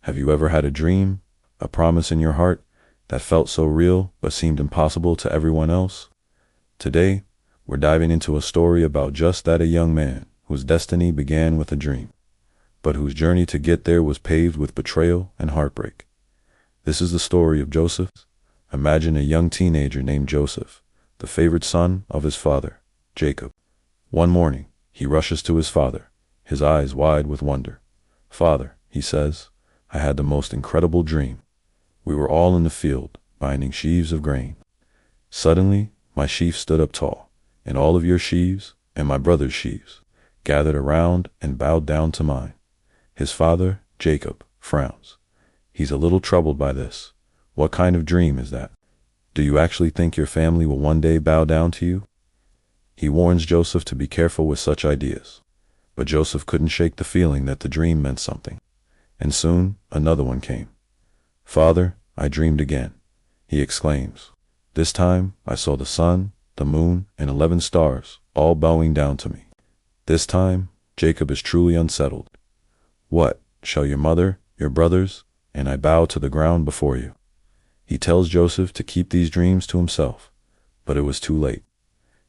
Have you ever had a dream, a promise in your heart that felt so real but seemed impossible to everyone else? Today, we're diving into a story about just that, a young man whose destiny began with a dream, but whose journey to get there was paved with betrayal and heartbreak. This is the story of Joseph. Imagine a young teenager named Joseph, the favorite son of his father, Jacob. One morning, he rushes to his father, his eyes wide with wonder. "Father," he says, "I had the most incredible dream. We were all in the field, binding sheaves of grain. Suddenly, my sheaf stood up tall, and all of your sheaves and my brother's sheaves gathered around and bowed down to mine." His father, Jacob, frowns. He's a little troubled by this. What kind of dream is that? Do you actually think your family will one day bow down to you? He warns Joseph to be careful with such ideas. But Joseph couldn't shake the feeling that the dream meant something. And soon, another one came. "Father, I dreamed again," he exclaims. "This time, I saw the sun, the moon, and 11 stars, all bowing down to me." This time, Jacob is truly unsettled. "What, shall your mother, your brothers, and I bow to the ground before you?" He tells Joseph to keep these dreams to himself, but it was too late.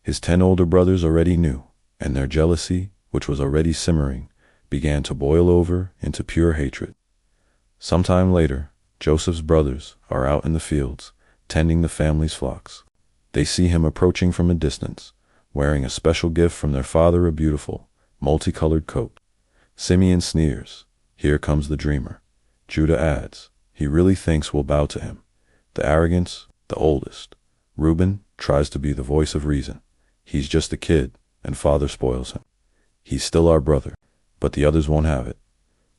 His 10 older brothers already knew, and their jealousy, which was already simmering, began to boil over into pure hatred. Sometime later, Joseph's brothers are out in the fields, tending the family's flocks. They see him approaching from a distance, wearing a special gift from their father, a beautiful, multicolored coat. Simeon sneers, "Here comes the dreamer." Judah adds, "He really thinks we'll bow to him." The arrogance, the oldest. Reuben tries to be the voice of reason. He's just a kid, and father spoils him. "He's still our brother, but the others won't have it.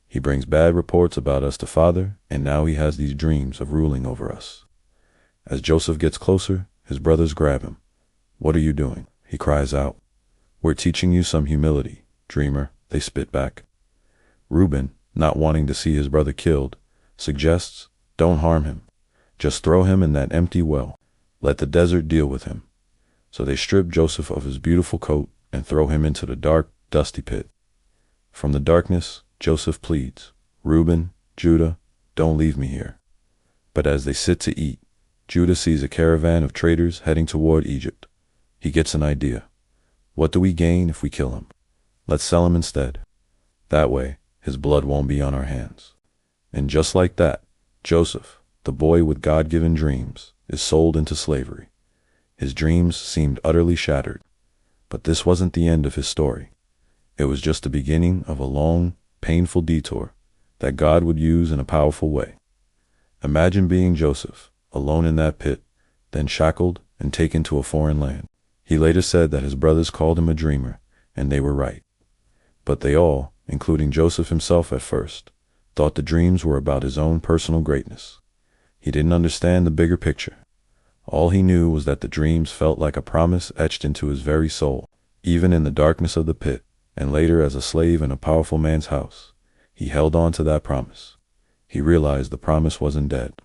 He brings bad reports about us to father, and now he has these dreams of ruling over us." As Joseph gets closer, his brothers grab him. "What are you doing?" he cries out. "We're teaching you some humility, dreamer," they spit back. Reuben, not wanting to see his brother killed, suggests, "Don't harm him. Just throw him in that empty well. Let the desert deal with him." So they strip Joseph of his beautiful coat and throw him into the dark, dusty pit. From the darkness, Joseph pleads, "Reuben, Judah, don't leave me here." But as they sit to eat, Judah sees a caravan of traders heading toward Egypt. He gets an idea. "What do we gain if we kill him? Let's sell him instead. That way, his blood won't be on our hands." And just like that, Joseph, the boy with God-given dreams, is sold into slavery. His dreams seemed utterly shattered. But this wasn't the end of his story. It was just the beginning of a long, painful detour that God would use in a powerful way. Imagine being Joseph, alone in that pit, then shackled and taken to a foreign land. He later said that his brothers called him a dreamer, and they were right. But they all, including Joseph himself at first, thought the dreams were about his own personal greatness. He didn't understand the bigger picture. All he knew was that the dreams felt like a promise etched into his very soul. Even in the darkness of the pit, and later as a slave in a powerful man's house, he held on to that promise. He realized the promise wasn't dead.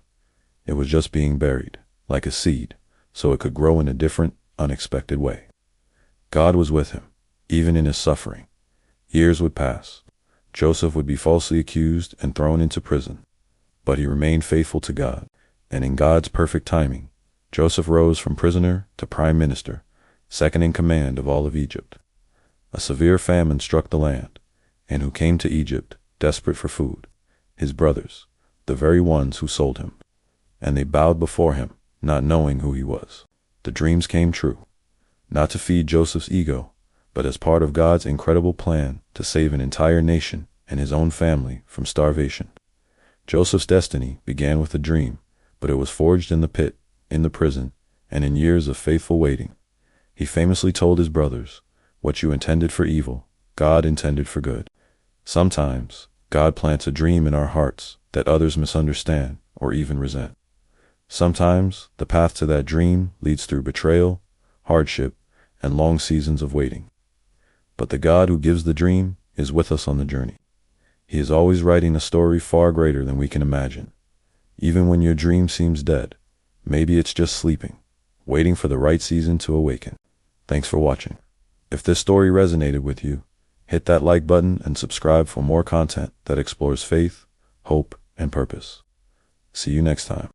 It was just being buried, like a seed, so it could grow in a different, unexpected way. God was with him, even in his suffering. Years would pass. Joseph would be falsely accused and thrown into prison. But he remained faithful to God, and in God's perfect timing, Joseph rose from prisoner to prime minister, second in command of all of Egypt. A severe famine struck the land, and who came to Egypt, desperate for food? His brothers, the very ones who sold him. And they bowed before him, not knowing who he was. The dreams came true, not to feed Joseph's ego, but as part of God's incredible plan to save an entire nation and his own family from starvation. Joseph's destiny began with a dream, but it was forged in the pit, in the prison, and in years of faithful waiting. He famously told his brothers, "What you intended for evil, God intended for good." Sometimes, God plants a dream in our hearts that others misunderstand or even resent. Sometimes, the path to that dream leads through betrayal, hardship, and long seasons of waiting. But the God who gives the dream is with us on the journey. He is always writing a story far greater than we can imagine. Even when your dream seems dead, maybe it's just sleeping, waiting for the right season to awaken. Thanks for watching. If this story resonated with you, hit that like button and subscribe for more content that explores faith, hope, and purpose. See you next time.